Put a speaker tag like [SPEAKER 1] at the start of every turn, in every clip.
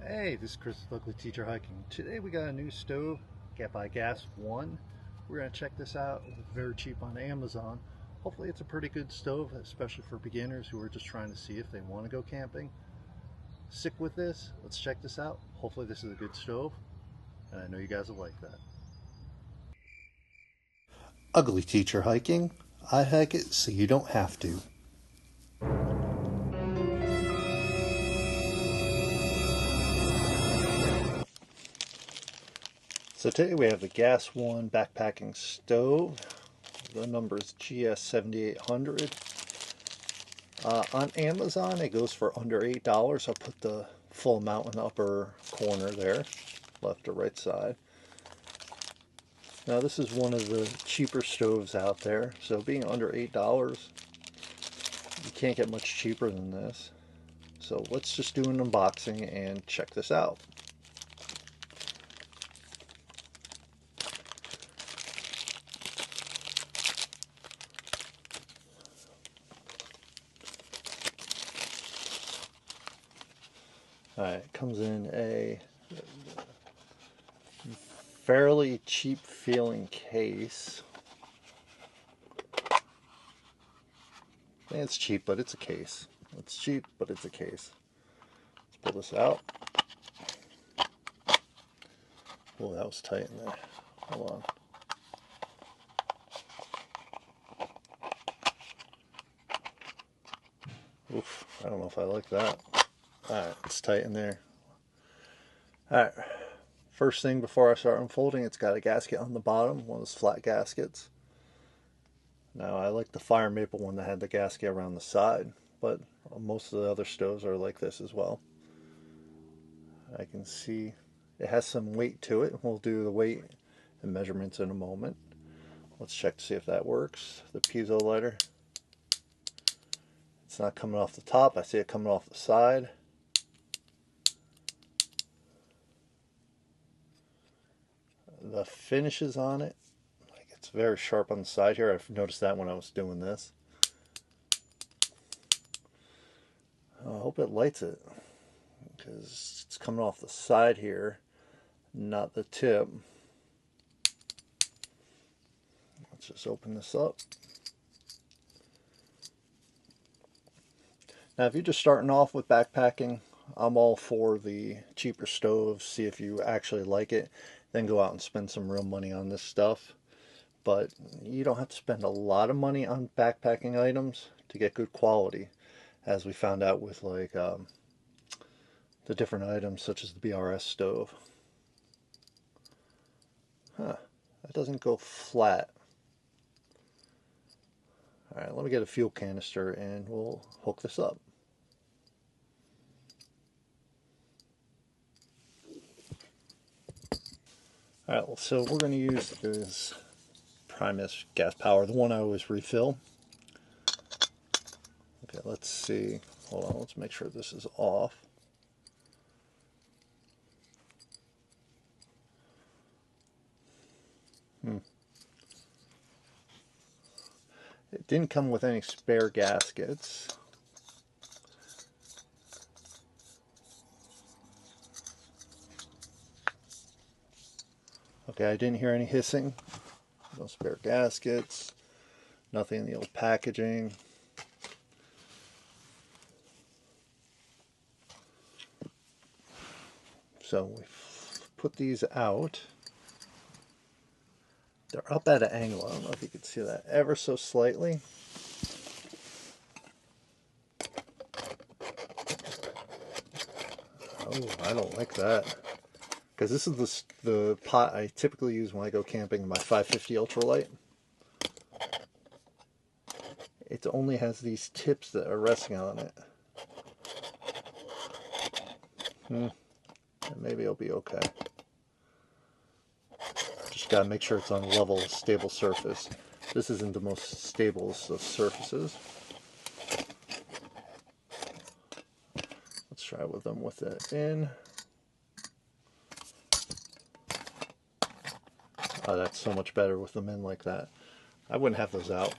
[SPEAKER 1] Hey, this is Chris with Ugly.Teacher.Hiking. Today we got a new stove, Get by Gas 1. We're going to check this out. It was very cheap on Amazon. Hopefully it's a pretty good stove, especially for beginners who are just trying to see if they want to go camping. Stick with this. Let's check this out. Hopefully this is a good stove, and I know you guys will like that. Ugly.Teacher.Hiking. I hike it so you don't have to. So today we have the Gas 1 backpacking stove. The number is GS7800. On Amazon it goes for under $8. I'll put the full amount in the upper corner there, left or right side. Now this is one of the cheaper stoves out there, so being under $8, you can't get much cheaper than this. So let's just do an unboxing and check this out. Alright, it comes in a fairly cheap feeling case. It's cheap, but it's a case. It's cheap, but it's a case. Let's pull this out. Oh, that was tight in there. Hold on. Oof, I don't know if I like that. Alright, it's tight in there. Alright, first thing before I start unfolding, it's got a gasket on the bottom, one of those flat gaskets. Now, I like the fire maple one that had the gasket around the side, but most of the other stoves are like this as well. I can see it has some weight to it. We'll do the weight and measurements in a moment. Let's check to see if that works. The piezo lighter. It's not coming off the top. I see it coming off the side. The finishes on it, like, it's very sharp on the side here. I've noticed that when I was doing this. I hope it lights it, because it's coming off the side here, not the tip. Let's just open this up. Now, if you're just starting off with backpacking, I'm all for the cheaper stoves. See if you actually like it, then go out and spend some real money on this stuff. But you don't have to spend a lot of money on backpacking items to get good quality, as we found out with like the different items such as the BRS stove. That doesn't go flat. Alright, let me get a fuel canister and we'll hook this up. Alright, so we're going to use this Primus gas power, the one I always refill. Okay, let's see. Hold on, let's make sure this is off. It didn't come with any spare gaskets. Okay, I didn't hear any hissing. No spare gaskets. Nothing in the old packaging. So we put these out. They're up at an angle. I don't know if you can see that ever so slightly. Oh, I don't like that. Because this is the pot I typically use when I go camping, my 550 ultralight. It only has these tips that are resting on it. And maybe it'll be okay. Just gotta make sure it's on a level, stable surface. This isn't the most stable of surfaces. Let's try with them with it in. Oh, that's so much better with them in like that. I wouldn't have those out.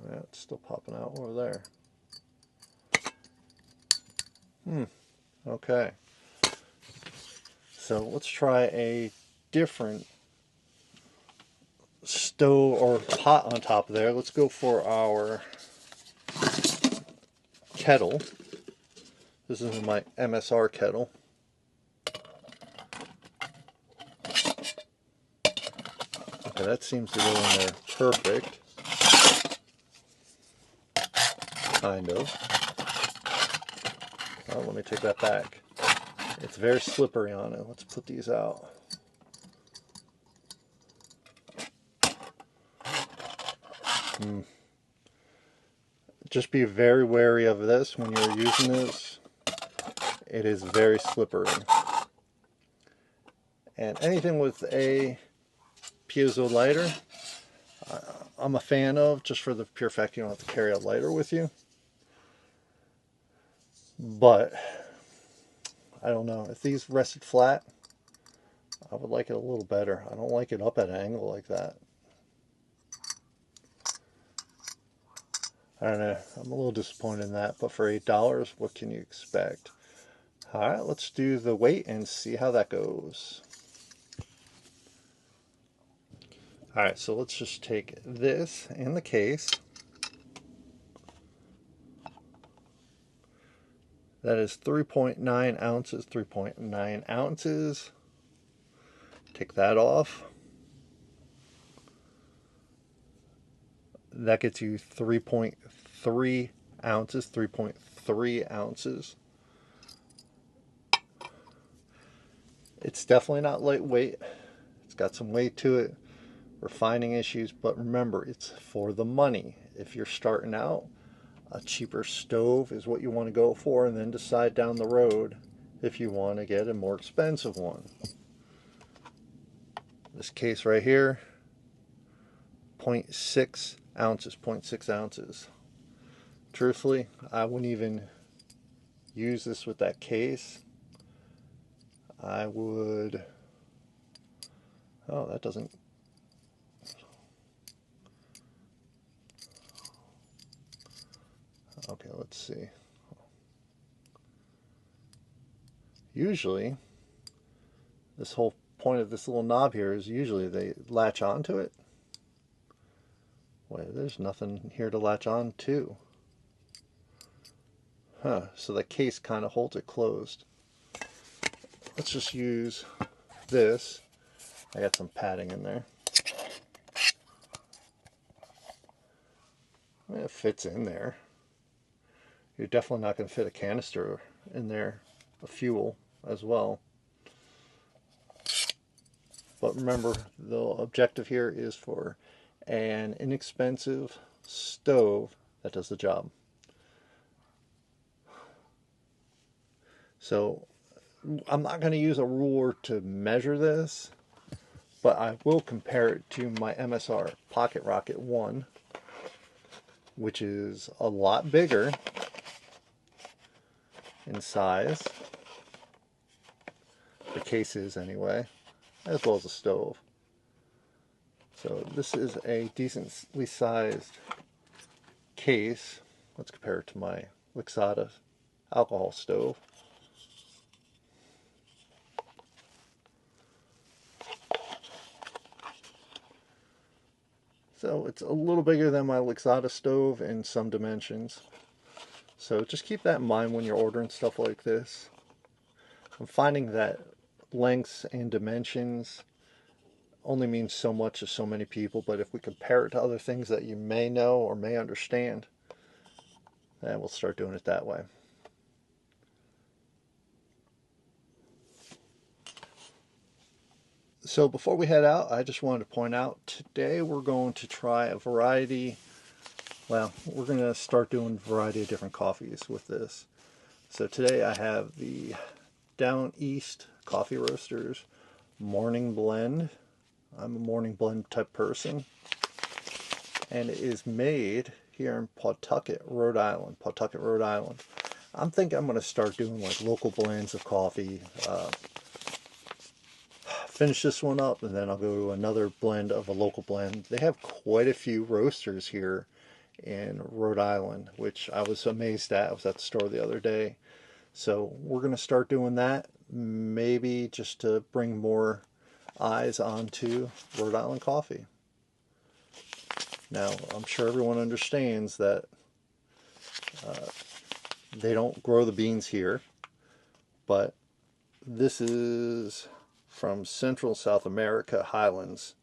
[SPEAKER 1] Yeah, it's still popping out over there. Okay. So let's try a different stove or pot on top of there. Let's go for our kettle. This is my MSR kettle. Okay, that seems to go in there perfect. Kind of. Oh, let me take that back. It's very slippery on it. Let's put these out. Just be very wary of this when you're using this. It is very slippery. And anything with a piezo lighter, I'm a fan of, just for the pure fact you don't have to carry a lighter with you. But I don't know, if these rested flat, I would like it a little better. I don't like it up at an angle like that. I don't know, I'm a little disappointed in that, but for $8, what can you expect? Alright, let's do the weight and see how that goes. Alright, so let's just take this in the case. That is 3.9 ounces, 3.9 ounces. Take that off. That gets you 3.3 ounces, 3.3 ounces. It's definitely not lightweight. It's got some weight to it. Refining issues, but remember, it's for the money. If you're starting out, a cheaper stove is what you want to go for, and then decide down the road if you want to get a more expensive one. This case right here, 0.6 ounces, 0.6 ounces. Truthfully, I wouldn't even use this with that case. I would, oh, that doesn't, okay, let's see. Usually, this whole point of this little knob here is usually they latch onto it. Wait, there's nothing here to latch on to. Huh, so the case kind of holds it closed. Let's just use this. I got some padding in there. It fits in there. You're definitely not going to fit a canister in there of fuel as well. But remember, the objective here is for an inexpensive stove that does the job. So I'm not going to use a ruler to measure this, but I will compare it to my MSR Pocket Rocket 1, which is a lot bigger in size. The case is anyway, as well as the stove. So this is a decently sized case. Let's compare it to my Lixada alcohol stove. So it's a little bigger than my Lixada stove in some dimensions. So just keep that in mind when you're ordering stuff like this. I'm finding that lengths and dimensions only means so much to so many people, but if we compare it to other things that you may know or may understand, then we'll start doing it that way. So before we head out, I just wanted to point out today we're going to try a variety. Well, we're going to start doing a variety of different coffees with this. So today I have the Down East Coffee Roasters Morning Blend. I'm a morning blend type person. And it is made here in Pawtucket, Rhode Island. Pawtucket, Rhode Island. I'm thinking I'm going to start doing like local blends of coffee. Finish this one up and then I'll go to another blend of a local blend. They have quite a few roasters here in Rhode Island, which I was amazed at. I was at the store the other day. So we're going to start doing that, maybe just to bring more eyes onto Rhode Island coffee. Now, I'm sure everyone understands that they don't grow the beans here, but this is from Central South America, Highlands.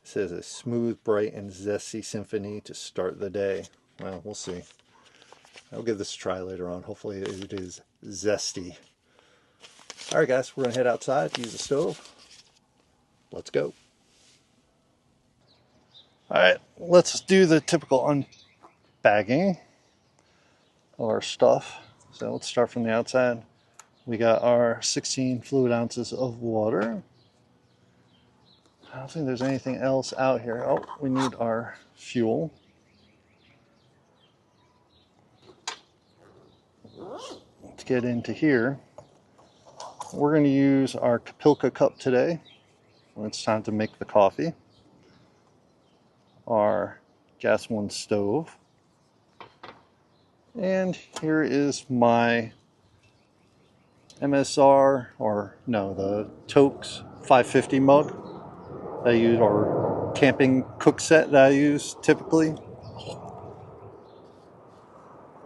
[SPEAKER 1] It says a smooth, bright, and zesty symphony to start the day. Well, we'll see. I'll give this a try later on. Hopefully it is zesty. Alright guys, we're going to head outside to use the stove. Let's go. Alright, let's do the typical unbagging of our stuff. So let's start from the outside. We got our 16 fluid ounces of water. I don't think there's anything else out here. Oh, we need our fuel. Let's get into here. We're going to use our Kapilka cup today when it's time to make the coffee. Our gas one stove. And here is my MSR, or no, the Tokes 550 mug that I use, or camping cook set that I use typically.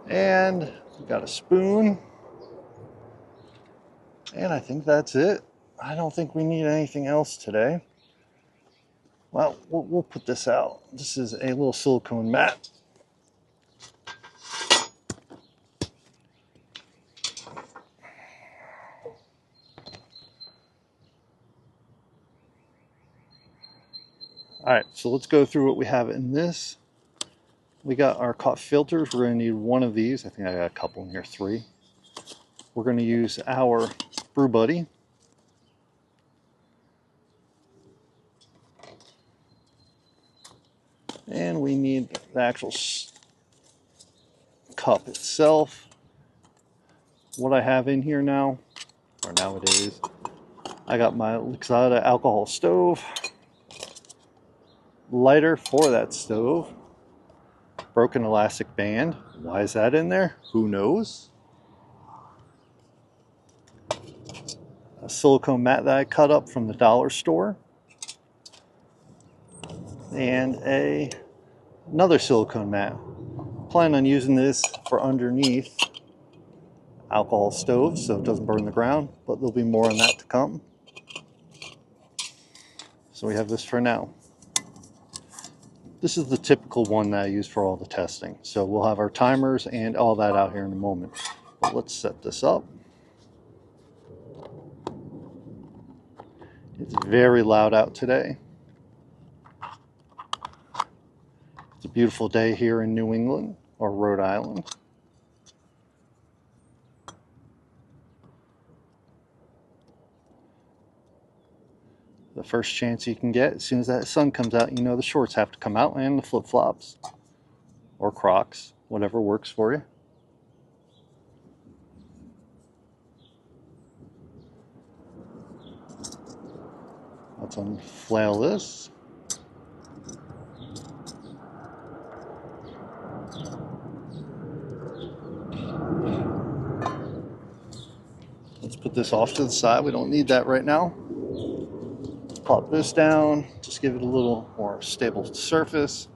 [SPEAKER 1] And we got a spoon. And I think that's it. I don't think we need anything else today. Well, we'll put this out. This is a little silicone mat. Alright, so let's go through what we have in this. We got our coffee filters. We're going to need one of these. I think I got a couple in here, 3. We're going to use our Brew Buddy. And we need the actual cup itself. What I have in here now, or nowadays, I got my Luxada alcohol stove, lighter for that stove, broken elastic band. Why is that in there? Who knows? A silicone mat that I cut up from the dollar store, and another silicone mat. Plan on using this for underneath alcohol stove so it doesn't burn the ground, but there'll be more on that to come. So we have this for now. This is the typical one that I use for all the testing. So we'll have our timers and all that out here in a moment. But let's set this up. It's very loud out today. It's a beautiful day here in New England, or Rhode Island. The first chance you can get, as soon as that sun comes out, you know the shorts have to come out, and the flip-flops, or Crocs, whatever works for you. Let's unflail this. Let's put this off to the side. We don't need that right now. Let's pop this down. Just give it a little more stable surface.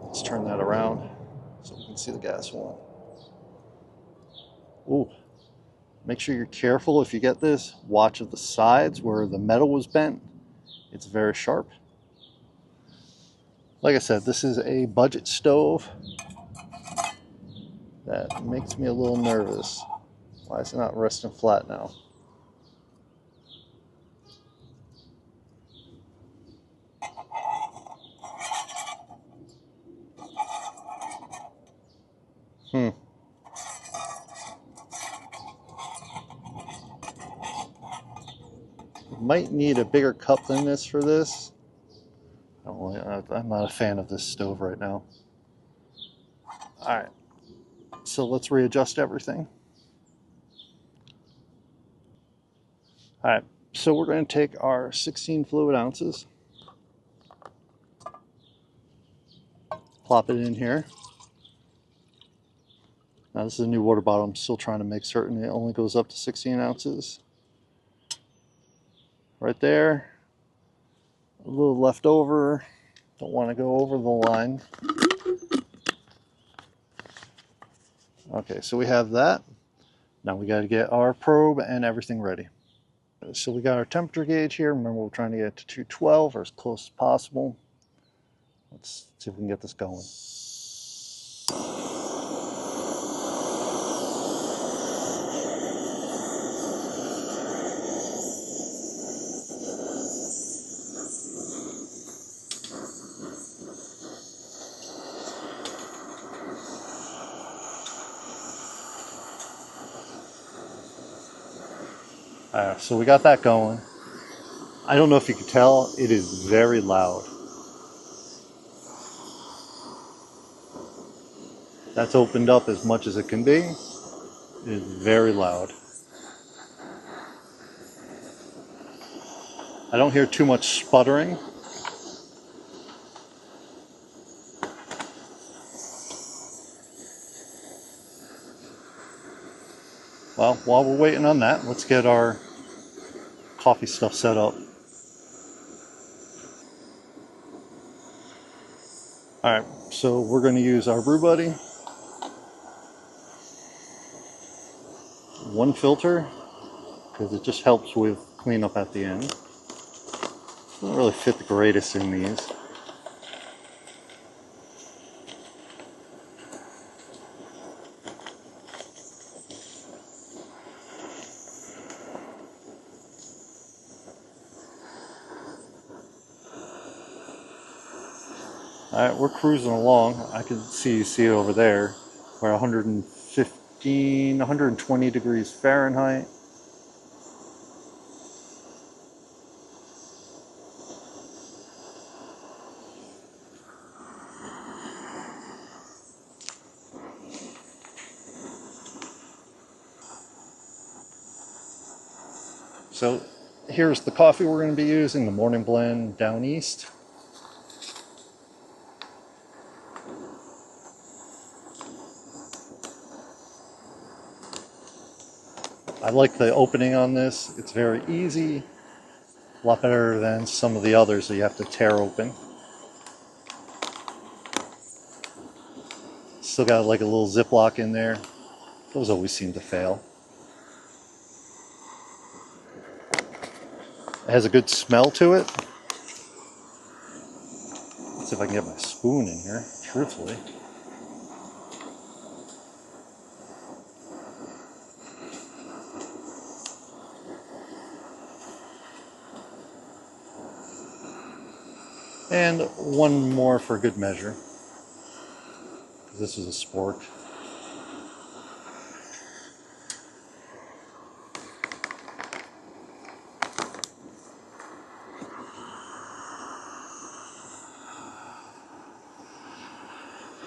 [SPEAKER 1] Let's turn that around so we can see the gas one. Ooh. Make sure you're careful if you get this. Watch at the sides where the metal was bent. It's very sharp. Like I said, this is a budget stove. That makes me a little nervous. Why is it not resting flat now? Might need a bigger cup than this for this. I'm not a fan of this stove right now. Alright, so let's readjust everything. Alright, so we're going to take our 16 fluid ounces. Plop it in here. Now this is a new water bottle. I'm still trying to make certain it only goes up to 16 ounces. Right there. A little left over. Don't want to go over the line. Okay, so we have that. Now we got to get our probe and everything ready. So we got our temperature gauge here. Remember, we're trying to get to 212 or as close as possible. Let's see if we can get this going. Alright, so we got that going. I don't know if you can tell, it is very loud. That's opened up as much as it can be. It is very loud. I don't hear too much sputtering. Well, while we're waiting on that, let's get our coffee stuff set up. Alright, so we're going to use our brew buddy. One filter, because it just helps with cleanup at the end. Doesn't really fit the greatest in these. Alright, we're cruising along. I can see it over there. We're 115, 120 degrees Fahrenheit. So here's the coffee we're going to be using, the morning blend Down East. I like the opening on this. It's very easy. A lot better than some of the others that you have to tear open. Still got like a little Ziploc in there. Those always seem to fail. It has a good smell to it. Let's see if I can get my spoon in here, truthfully. And one more for good measure. This is a sport.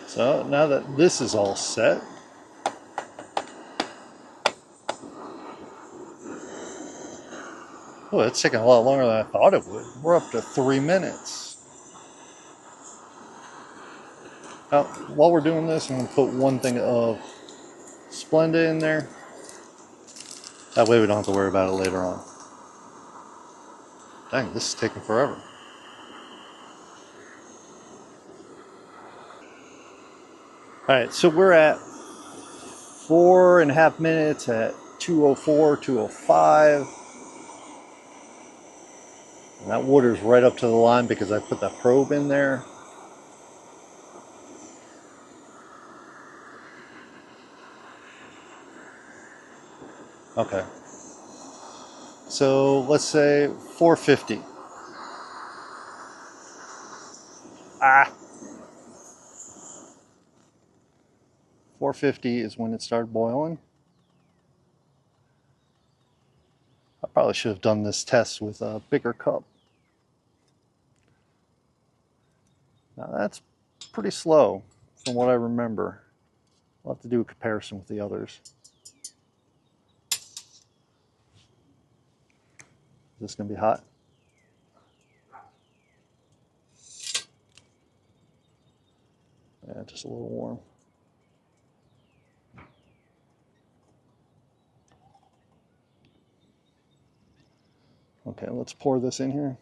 [SPEAKER 1] So now that this is all set, oh, it's taking a lot longer than I thought it would. We're up to 3 minutes. Now, while we're doing this, I'm going to put one thing of Splenda in there. That way we don't have to worry about it later on. Dang, this is taking forever. Alright, so we're at 4.5 minutes at 2:04, 2:05. And that water's right up to the line because I put that probe in there. Okay. So let's say 450. Ah! 450 is when it started boiling. I probably should have done this test with a bigger cup. Now that's pretty slow from what I remember. We'll have to do a comparison with the others. Is this going to be hot? Yeah, just a little warm. Okay, let's pour this in here.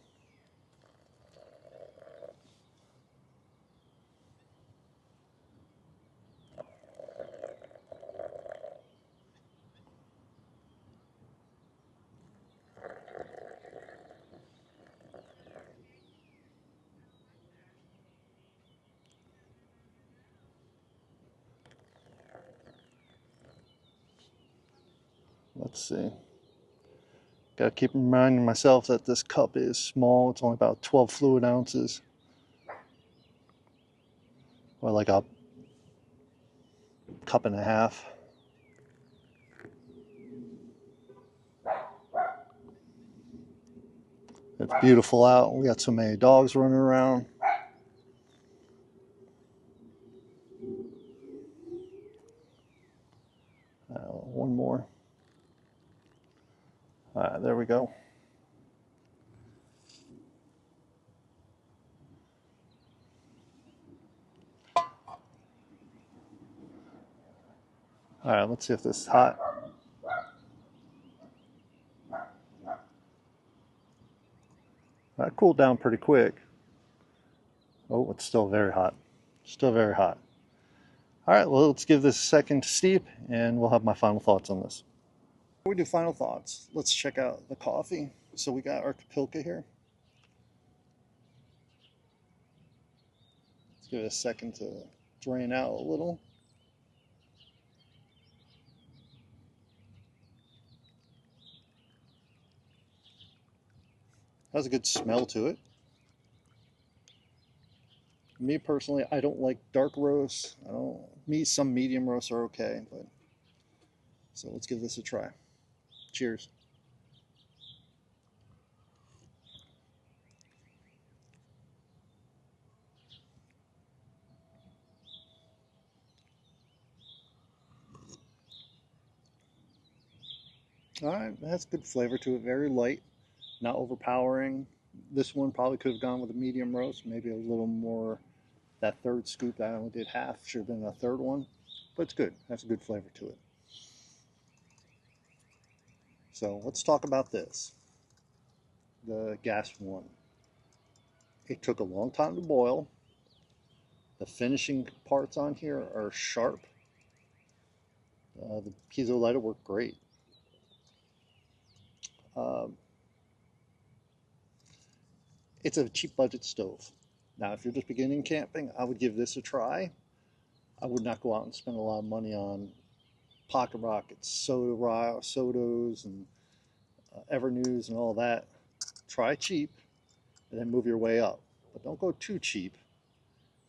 [SPEAKER 1] Let's see. Gotta keep reminding myself that this cup is small. It's only about 12 fluid ounces. Or like a cup and a half. It's beautiful out. We got so many dogs running around. One more. All right, there we go. All right, let's see if this is hot. That cooled down pretty quick. Oh, it's still very hot. Still very hot. All right, well, let's give this a second to steep, and we'll have my final thoughts on this. Before we do final thoughts, let's check out the coffee. So we got our Kapilka here. Let's give it a second to drain out a little. Has a good smell to it. Me personally, I don't like dark roasts. Some medium roasts are okay, but so let's give this a try. Cheers. All right, it has good flavor to it. Very light, not overpowering. This one probably could have gone with a medium roast, maybe a little more. That third scoop that I only did half should have been a third one, but it's good. Has a good flavor to it. So let's talk about this. The gas one. It took a long time to boil. The finishing parts on here are sharp. The piezo lighter worked great. It's a cheap budget stove. Now, if you're just beginning camping, I would give this a try. I would not go out and spend a lot of money on Pocket Rockets, Sodos, and Evernews and all that. Try cheap, and then move your way up. But don't go too cheap.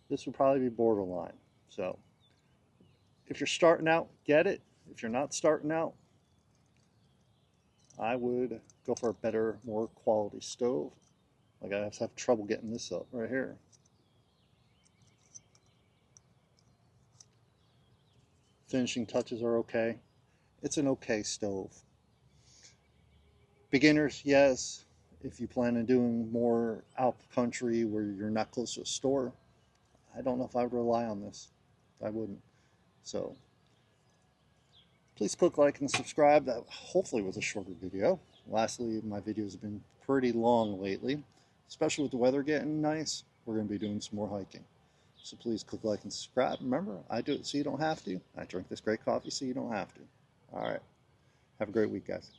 [SPEAKER 1] This would probably be borderline. So if you're starting out, get it. If you're not starting out, I would go for a better, more quality stove. Like I have trouble getting this up right here. Finishing touches are okay. It's an okay stove. Beginners, yes. If you plan on doing more out country where you're not close to a store, I don't know if I would rely on this. I wouldn't. So please click like and subscribe. That hopefully was a shorter video. Lastly, my videos have been pretty long lately, especially with the weather getting nice. We're going to be doing some more hiking. So please click like and subscribe. Remember, I do it so you don't have to. I drink this great coffee so you don't have to. All right. Have a great week, guys.